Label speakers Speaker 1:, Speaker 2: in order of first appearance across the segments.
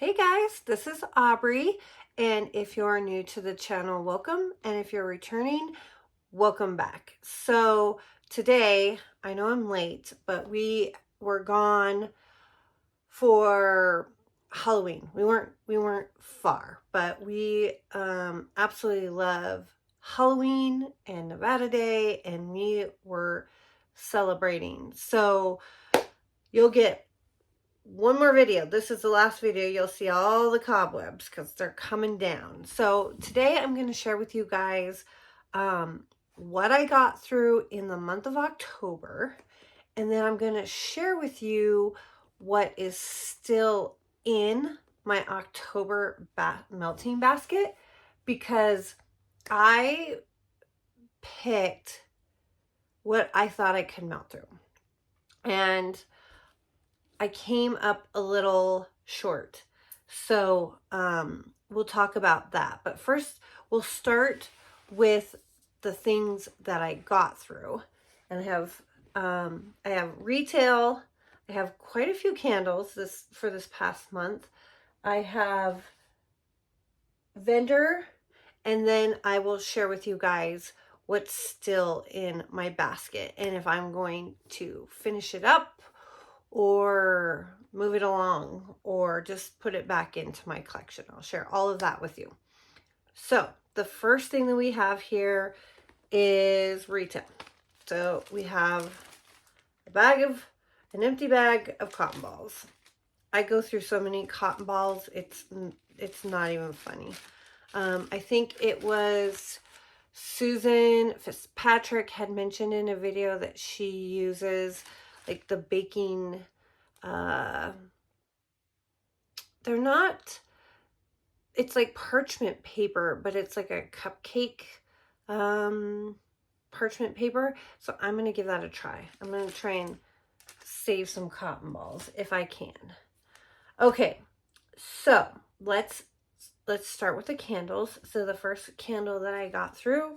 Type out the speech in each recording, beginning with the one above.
Speaker 1: Hey guys, this is Aubrey, and if you're new to the channel, welcome, and if you're returning, welcome back. So today, I know I'm late, but we were gone for Halloween. We weren't far, but we absolutely love Halloween and Nevada Day, and we were celebrating. So you'll get one more video. This is the last video. You'll see all the cobwebs because they're coming down. So today I'm going to share with you guys what I got through in the month of October. And then I'm going to share with you what is still in my October melting basket, because I picked what I thought I could melt through. And I came up a little short. So we'll talk about that. But first, we'll start with the things that I got through. And I have retail. I have quite a few candles for this past month. I have vendor, and then I will share with you guys what's still in my basket and if I'm going to finish it up or move it along or just put it back into my collection. I'll share all of that with you. So the first thing that we have here is retail. So we have an empty bag of cotton balls. I go through so many cotton balls, it's not even funny. I think it was Susan Fitzpatrick had mentioned in a video that she uses like the baking, they're not, it's like parchment paper, but it's like a cupcake parchment paper. So I'm going to give that a try. I'm going to try and save some cotton balls if I can. Okay, so let's start with the candles. So the first candle that I got through,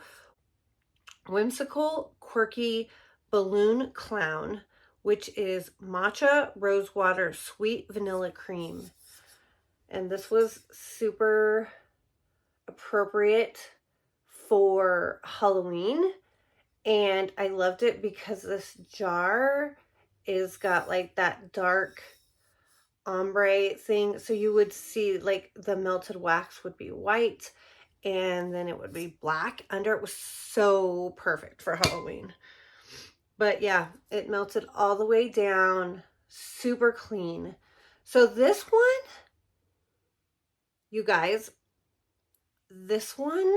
Speaker 1: Whimsical Quirky Balloon Clown, which is matcha rosewater sweet vanilla cream. And this was super appropriate for Halloween. And I loved it because this jar is got like that dark ombre thing. So you would see like the melted wax would be white and then it would be black under. It was so perfect for Halloween. But yeah, it melted all the way down, super clean. So this one, you guys, this one,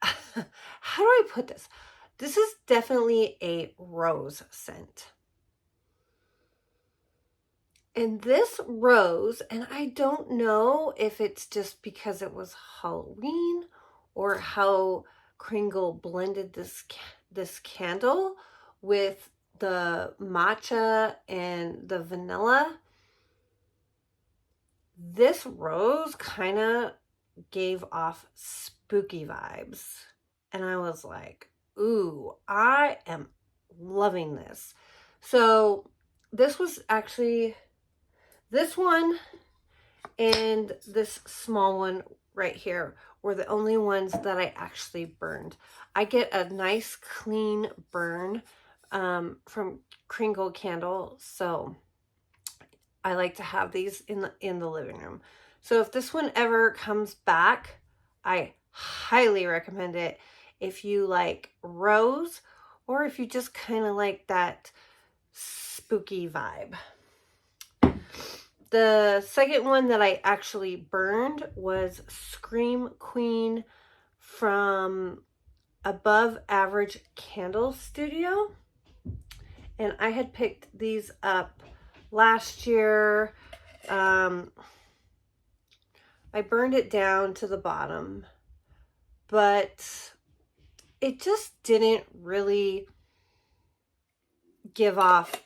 Speaker 1: how do I put this? This is definitely a rose scent. And this rose, and I don't know if it's just because it was Halloween or how Kringle blended this candle with the matcha and the vanilla. This rose kind of gave off spooky vibes. And I was like, ooh, I am loving this. So this was actually, this one and this small one right here were the only ones that I actually burned. I get a nice clean burn from Kringle candle, so I like to have these in the living room. So if this one ever comes back, I highly recommend it if you like rose or if you just kind of like that spooky vibe. The second one that I actually burned was Scream Queen from Above Average Candle Studio. And I had picked these up last year. I burned it down to the bottom, but it just didn't really give off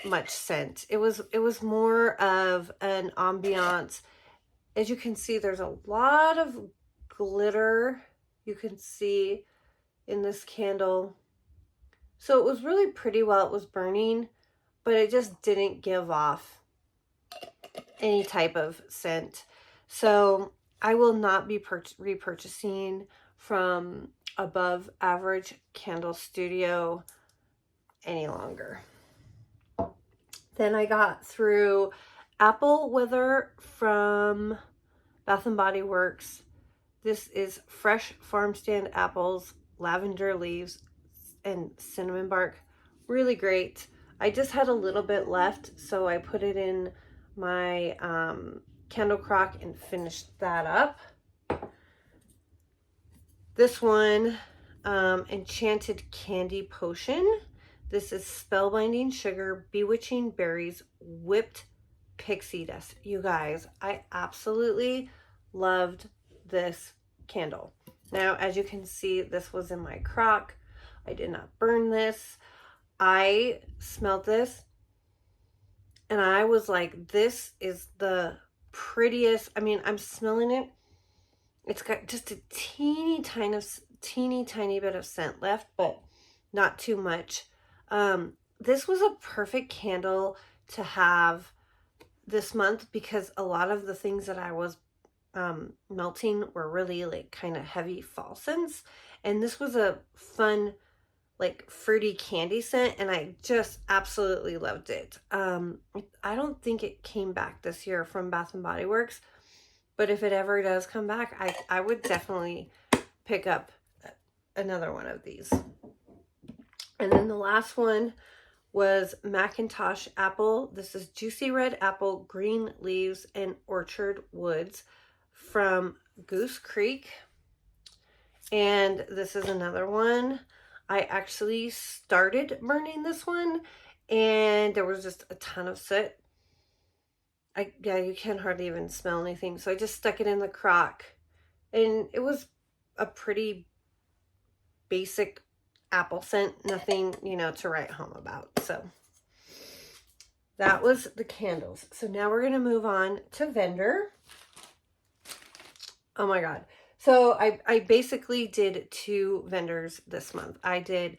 Speaker 1: much scent. It was more of an ambiance. As you can see, there's a lot of glitter you can see in this candle. So it was really pretty while it was burning, but it just didn't give off any type of scent. So I will not be repurchasing from Above Average Candle Studio any longer. Then I got through Apple Wither from Bath and Body Works. This is fresh farm stand apples, lavender leaves, and cinnamon bark. Really great. I just had a little bit left, so I put it in my candle crock and finished that up. This one, Enchanted Candy Potion. This is spellbinding sugar, bewitching berries, whipped pixie dust. You guys, I absolutely loved this candle. Now, as you can see, this was in my crock. I did not burn this. I smelled this and I was like, this is the prettiest. I mean, I'm smelling it. It's got just a teeny tiny bit of scent left, but not too much. This was a perfect candle to have this month because a lot of the things that I was melting were really like kind of heavy fall scents, and this was a fun like fruity candy scent, and I just absolutely loved it. I don't think it came back this year from Bath and Body Works, but if it ever does come back, I would definitely pick up another one of these. And then the last one was Macintosh Apple. This is Juicy Red Apple, Green Leaves, and Orchard Woods from Goose Creek. And this is another one. I actually started burning this one and there was just a ton of soot. Yeah, you can hardly even smell anything. So I just stuck it in the crock, and it was a pretty basic apple scent, nothing, you know, to write home about. So that was the candles. So now we're going to move on to vendor. Oh my God. So I basically did 2 vendors this month. I did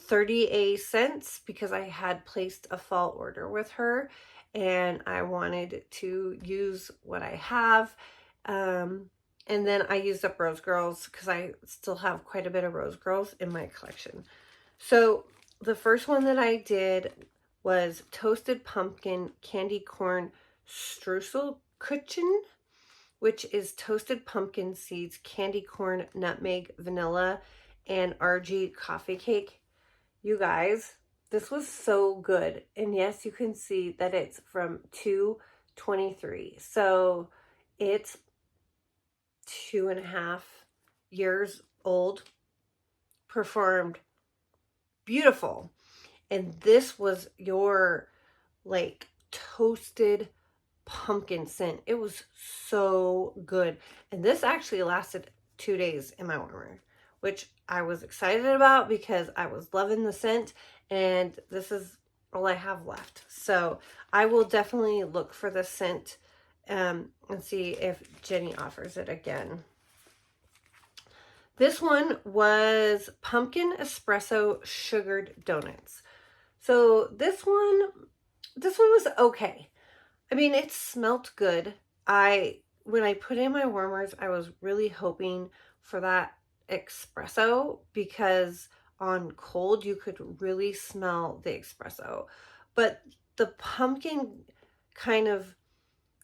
Speaker 1: 30A Scents because I had placed a fall order with her and I wanted to use what I have. And then I used up Rose Girls because I still have quite a bit of Rose Girls in my collection. So the first one that I did was Toasted Pumpkin Candy Corn Streuselkuchen, which is toasted pumpkin seeds, candy corn, nutmeg, vanilla, and RG coffee cake. You guys, this was so good. And yes, you can see that it's from 2/23. So it's 2.5 years old. Performed beautiful. And this was your like toasted pumpkin scent. It was so good. And this actually lasted 2 days in my warmer, which I was excited about because I was loving the scent, and this is all I have left. So I will definitely look for the scent and see if Jenny offers it again. This one was Pumpkin Espresso Sugared Donuts. So this one was okay. I mean, it smelled good. When I put in my warmers, I was really hoping for that espresso because on cold you could really smell the espresso. But the pumpkin kind of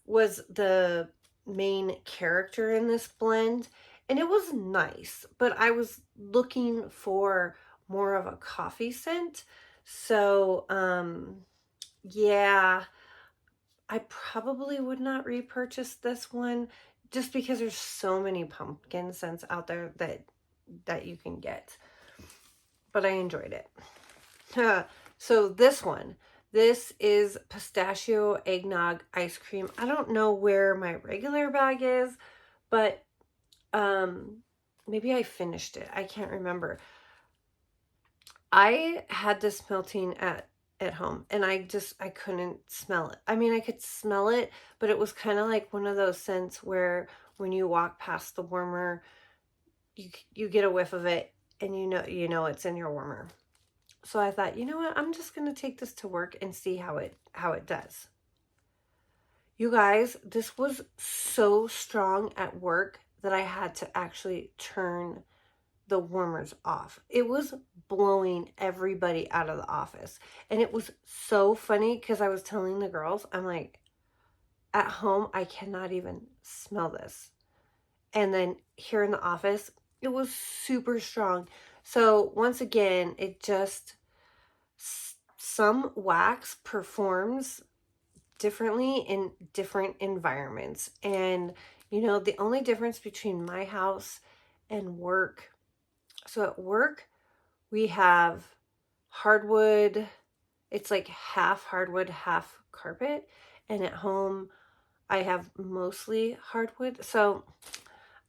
Speaker 1: was the main character in this blend, and it was nice, but I was looking for more of a coffee scent. So, yeah, I probably would not repurchase this one just because there's so many pumpkin scents out there that you can get. But I enjoyed it. So this is Pistachio Eggnog Ice Cream. I don't know where my regular bag is, but maybe I finished it. I can't remember. I had this melting at home and I couldn't smell it. I mean, I could smell it, but it was kind of like one of those scents where when you walk past the warmer, you get a whiff of it and you know it's in your warmer. So I thought, you know what, I'm just going to take this to work and see how it does. You guys, this was so strong at work that I had to actually turn the warmers off. It was blowing everybody out of the office. And it was so funny because I was telling the girls, I'm like, at home, I cannot even smell this. And then here in the office, it was super strong. So once again, it just, some wax performs differently in different environments. And, you know, the only difference between my house and work, so at work, we have hardwood. It's like half hardwood, half carpet. And at home, I have mostly hardwood. So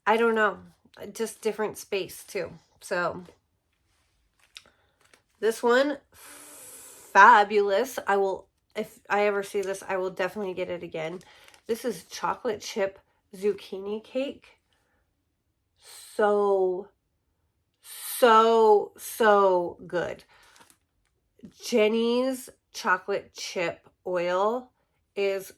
Speaker 1: I don't know, just different space too. So this one, fabulous. I will, if I ever see this, I will definitely get it again. This is chocolate chip zucchini cake. So good. Jenny's chocolate chip oil is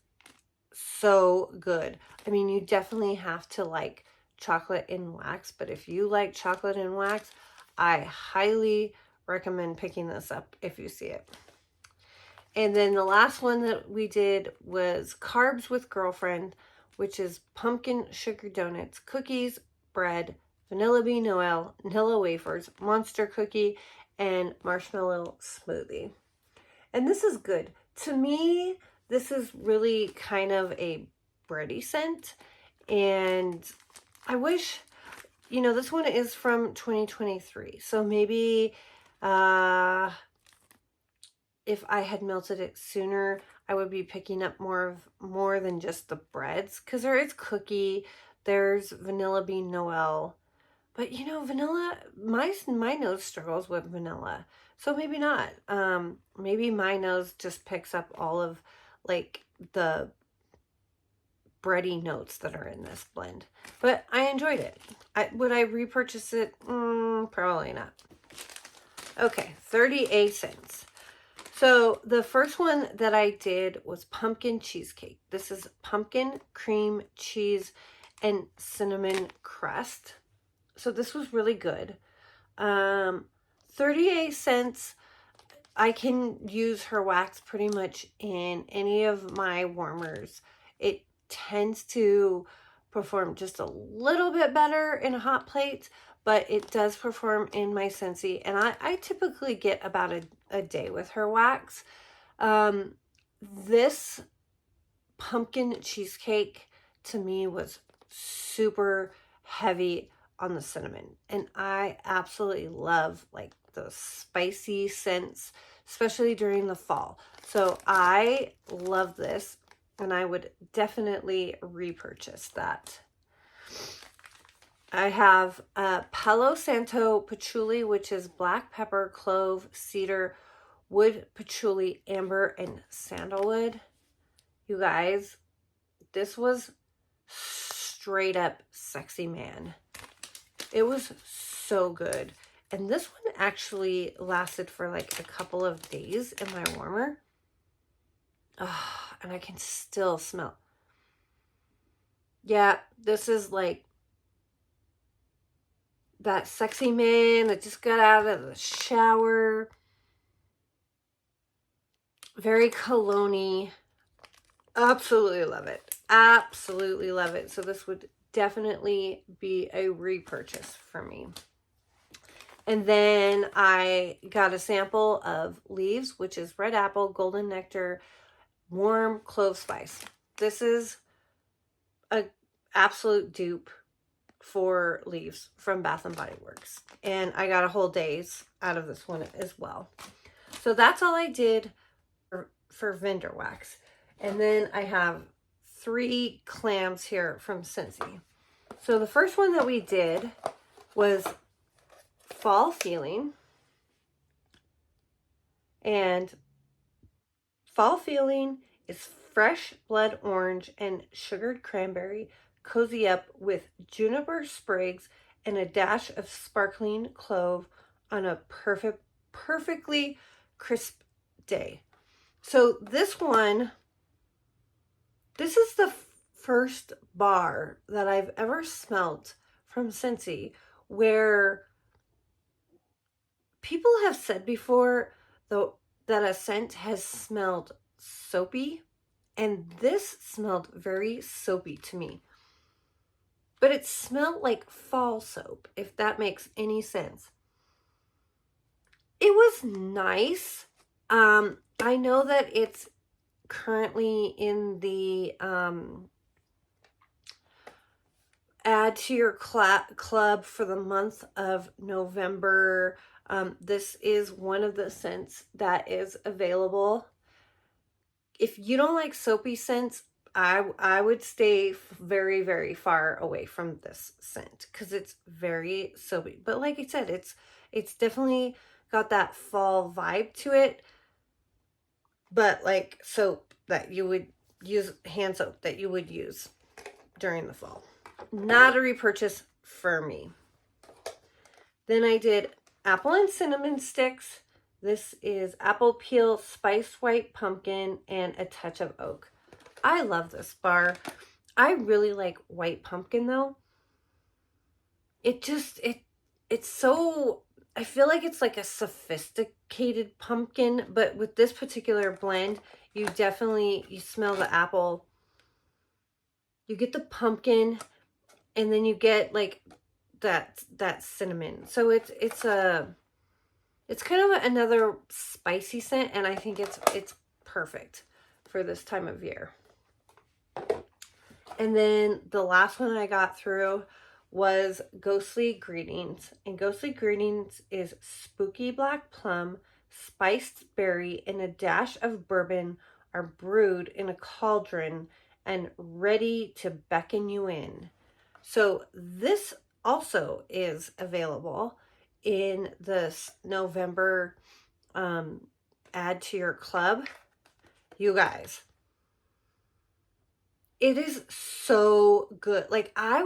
Speaker 1: so good. I mean, you definitely have to like chocolate in wax, but if you like chocolate in wax, I highly recommend picking this up if you see it. And then the last one that we did was Carbs with Girlfriend, which is pumpkin sugar donuts, cookies, bread, vanilla bean Noel, vanilla wafers, monster cookie, and marshmallow smoothie. And this is good. To me, this is really kind of a bready scent. And I wish, you know, this one is from 2023. So maybe if I had melted it sooner, I would be picking up more than just the breads. Because there is cookie, there's vanilla bean Noel. But you know, vanilla, my nose struggles with vanilla. So maybe not. Maybe my nose just picks up all of like the bready notes that are in this blend. But I enjoyed it. Would I repurchase it? Probably not. Okay, 38 cents. So the first one that I did was pumpkin cheesecake. This is pumpkin, cream, cheese, and cinnamon crust. So this was really good. 38 cents. I can use her wax pretty much in any of my warmers. It tends to perform just a little bit better in a hot plate, but it does perform in my Scentsy. And I typically get about a day with her wax. This pumpkin cheesecake to me was super heavy on the cinnamon, and I absolutely love like the spicy scents, especially during the fall. So I love this, and I would definitely repurchase that. I have Palo Santo patchouli, which is black pepper, clove, cedar, wood patchouli, amber, and sandalwood. You guys, this was straight up sexy man. It was so good. And this one actually lasted for like a couple of days in my warmer. Oh, and I can still smell. Yeah, this is like that sexy man that just got out of the shower. Very cologne-y. Absolutely love it. Absolutely love it. So this would definitely be a repurchase for me. And then I got a sample of Leaves, which is red apple, golden nectar, warm clove spice. This is a absolute dupe for Leaves from Bath and Body Works. And I got a whole day's out of this one as well. So that's all I did for vendor wax. And then I have 3 clams here from Scentsy. So the first one that we did was Fall Feeling. And Fall Feeling is fresh blood orange and sugared cranberry. Cozy up with juniper sprigs and a dash of sparkling clove on a perfectly crisp day. So this one This is the first bar that I've ever smelt from Scentsy where people have said before, though, that a scent has smelled soapy, and this smelled very soapy to me. But it smelled like fall soap, if that makes any sense. It was nice. I know that it's currently in the add to your club for the month of November. This is one of the scents that is available. If you don't like soapy scents, I would stay very, very far away from this scent because it's very soapy. But like I said, it's definitely got that fall vibe to it. But like soap that you would use, hand soap that you would use during the fall. Not a repurchase for me. Then I did apple and cinnamon sticks. This is apple peel, spiced white pumpkin, and a touch of oak. I love this bar. I really like white pumpkin though. It's so, I feel like it's like a sophisticated pumpkin, but with this particular blend, you smell the apple. You get the pumpkin, and then you get like that cinnamon. So it's kind of another spicy scent, and I think it's perfect for this time of year. And then the last one I got through was Ghostly Greetings. And Ghostly Greetings is spooky black plum, spiced berry, and a dash of bourbon are brewed in a cauldron and ready to beckon you in. So this also is available in this November add to your club. You guys, it is so good. Like I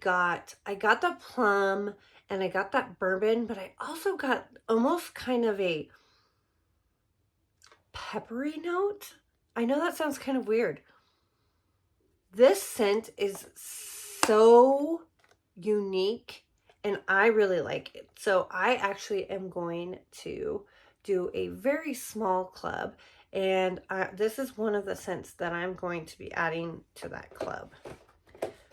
Speaker 1: got the plum and I got that bourbon, but I also got almost kind of a peppery note. I know that sounds kind of weird. This scent is so unique and I really like it. So I actually am going to do a very small club, and this is one of the scents that I'm going to be adding to that club.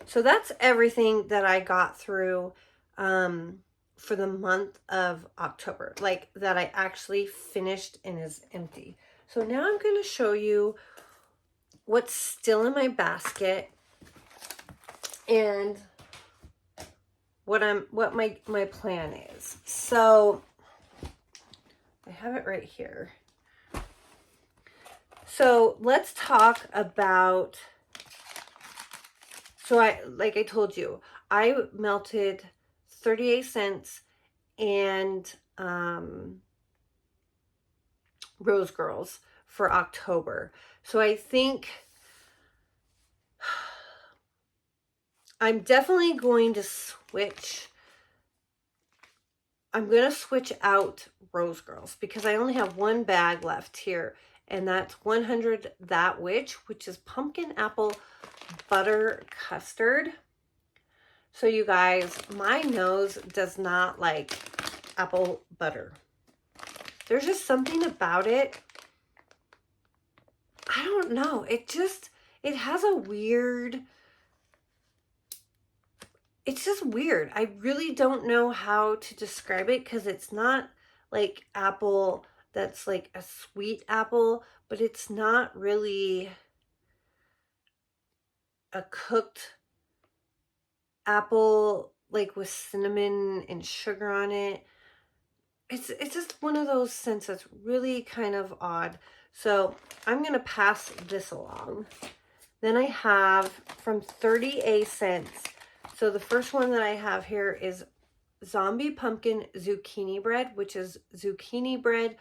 Speaker 1: So that's everything that I got through for the month of October, like that I actually finished and is empty. So now I'm going to show you what's still in my basket and what my plan is. So I have it right here. So let's talk about, like I told you, I melted 38 cents and Rose Girls for October. So I think I'm definitely going to switch. I'm going to switch out Rose Girls because I only have one bag left here, and that's 100 That Witch, which is pumpkin apple butter custard. So you guys, my nose does not like apple butter. There's just something about it. I don't know. It has a weird, it's just weird. I really don't know how to describe it because it's not like apple that's like a sweet apple, but it's not really a cooked apple like with cinnamon and sugar on it. It's just one of those scents that's really kind of odd. So I'm going to pass this along. Then I have from 38 cents. So the first one that I have here is Zombie Pumpkin Zucchini Bread, which is zucchini bread,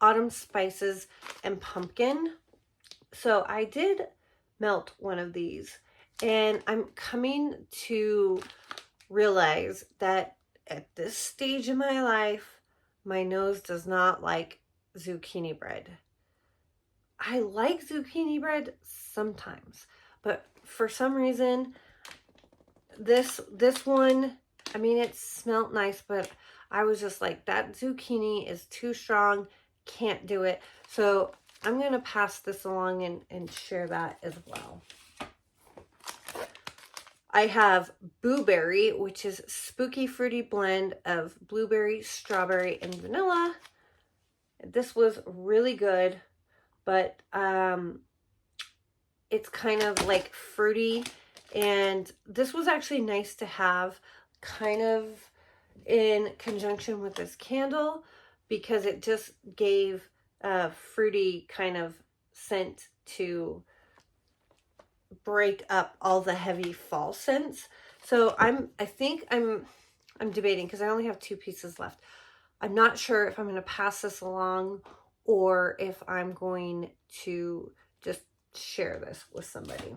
Speaker 1: autumn spices, and pumpkin. So I did melt one of these, and I'm coming to realize that at this stage in my life, my nose does not like zucchini bread. I like zucchini bread sometimes, but for some reason, this one, I mean, it smelled nice, but I was just like, that zucchini is too strong, can't do it. So I'm going to pass this along and share that as well. I have Blueberry, which is spooky fruity blend of blueberry, strawberry, and vanilla. This was really good, but it's kind of like fruity, and this was actually nice to have kind of in conjunction with this candle because it just gave a fruity kind of scent to break up all the heavy fall scents. So I think I'm debating because I only have 2 pieces left. I'm not sure if I'm going to pass this along or if I'm going to just share this with somebody.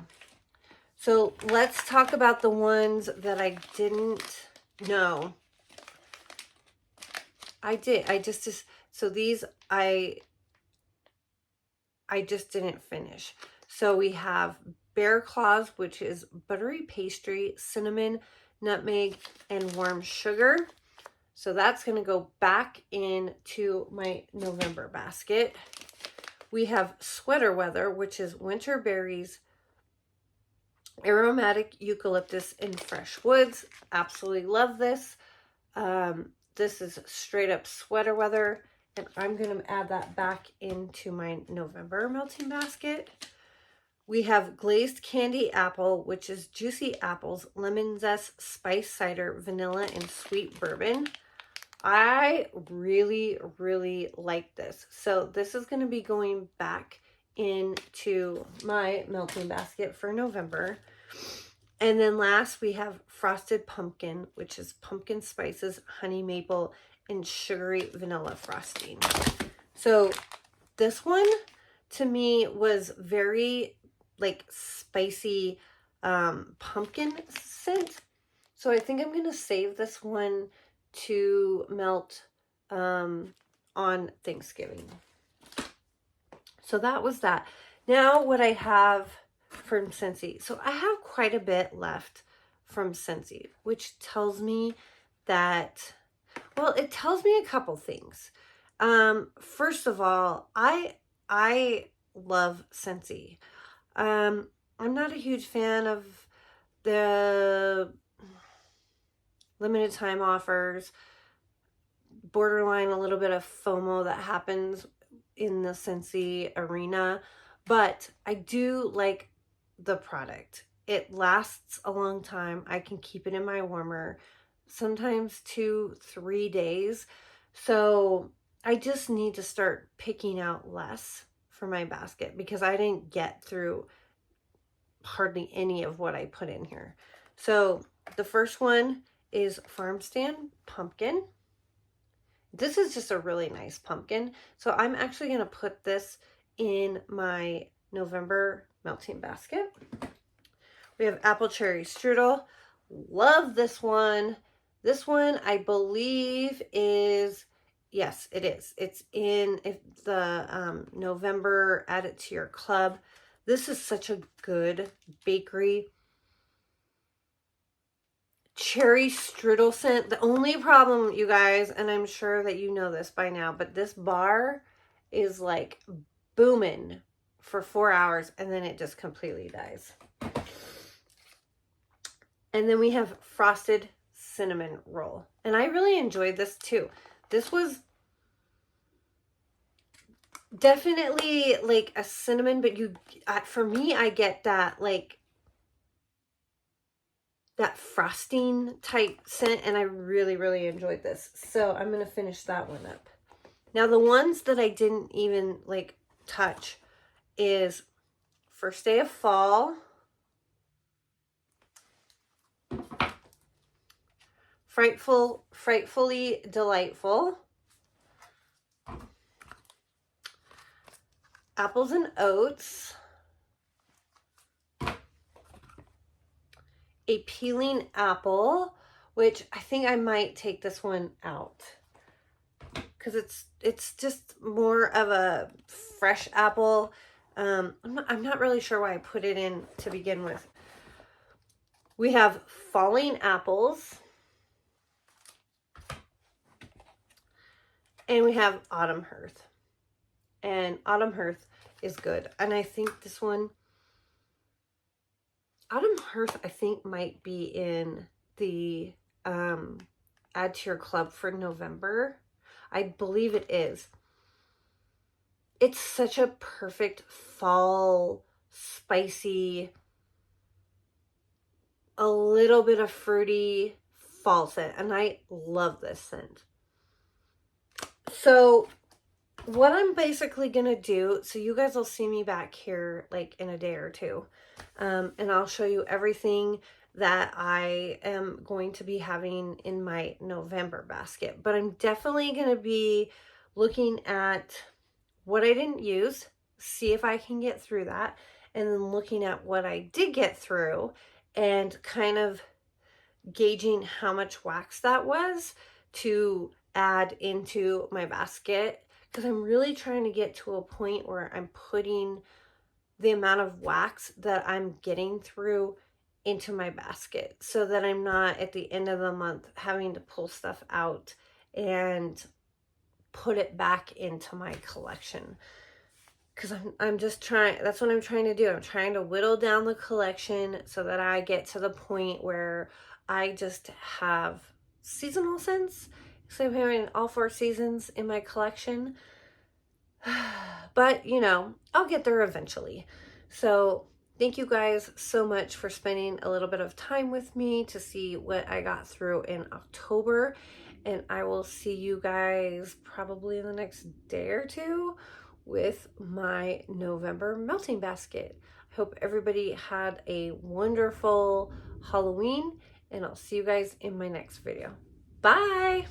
Speaker 1: So let's talk about the ones that I didn't know. So these I just didn't finish. So we have Bear Claws, which is buttery pastry, cinnamon, nutmeg, and warm sugar. So that's going to go back into my November basket. We have Sweater Weather, which is winter berries, aromatic eucalyptus, and fresh woods. Absolutely love this. This is straight up sweater weather, and I'm going to add that back into my November melting basket. We have Glazed Candy Apple, which is juicy apples, lemon zest, spice cider, vanilla, and sweet bourbon. I really, really like this. So this is going to be going back into my melting basket for November. And then last we have Frosted Pumpkin, which is pumpkin spices, honey maple, and sugary vanilla frosting. So this one to me was very like spicy pumpkin scent. So I think I'm going to save this one to melt on Thanksgiving. So that was that. Now what I have from Scentsy. So I have quite a bit left from Scentsy, which tells me that, well, it tells me a couple things. First of all, I love Scentsy. I'm not a huge fan of the limited time offers, borderline a little bit of FOMO that happens in the Scentsy arena, but I do like the product. It lasts a long time. I can keep it in my warmer, sometimes 2-3 days. So I just need to start picking out less for my basket because I didn't get through hardly any of what I put in here. So the first one is Farm Stand Pumpkin. This is just a really nice pumpkin. So I'm actually going to put this in my November melting basket. We have Apple Cherry Strudel. Love this one. This one I believe is, yes, it is. It's in the November Add It to Your Club. This is such a good bakery cherry strudel scent. The only problem, you guys, and I'm sure that you know this by now, but this bar is like booming for 4 hours and then it just completely dies. And then we have Frosted Cinnamon Roll. And I really enjoyed this too. This was definitely like a cinnamon, but for me, I get that like that frosting type scent, and I really, really enjoyed this. So I'm going to finish that one up. Now, the ones that I didn't even like touch is First Day of Fall, Frightfully Delightful, Apples and Oats, a Peeling Apple, which I think I might take this one out because it's just more of a fresh apple. I'm not really sure why I put it in to begin with. We have falling apples. And we have autumn hearth. And autumn hearth is good. And I think this one, autumn hearth, I think might be in the add to your club for November. I believe it is. It's such a perfect fall, spicy, a little bit of fruity fall scent. And I love this scent. So what I'm basically going to do, so you guys will see me back here like in a day or two. And I'll show you everything that I am going to be having in my November basket. But I'm definitely going to be looking at what I didn't use, see if I can get through that, and then looking at what I did get through and kind of gauging how much wax that was to add into my basket, because I'm really trying to get to a point where I'm putting the amount of wax that I'm getting through into my basket so that I'm not at the end of the month having to pull stuff out and put it back into my collection. Because I'm just trying, that's what I'm trying to do. I'm trying to whittle down the collection so that I get to the point where I just have seasonal scents. So I'm having all 4 seasons in my collection. But, you know, I'll get there eventually. So thank you guys so much for spending a little bit of time with me to see what I got through in October. And I will see you guys probably in the next day or two with my November melting basket. I hope everybody had a wonderful Halloween, and I'll see you guys in my next video. Bye!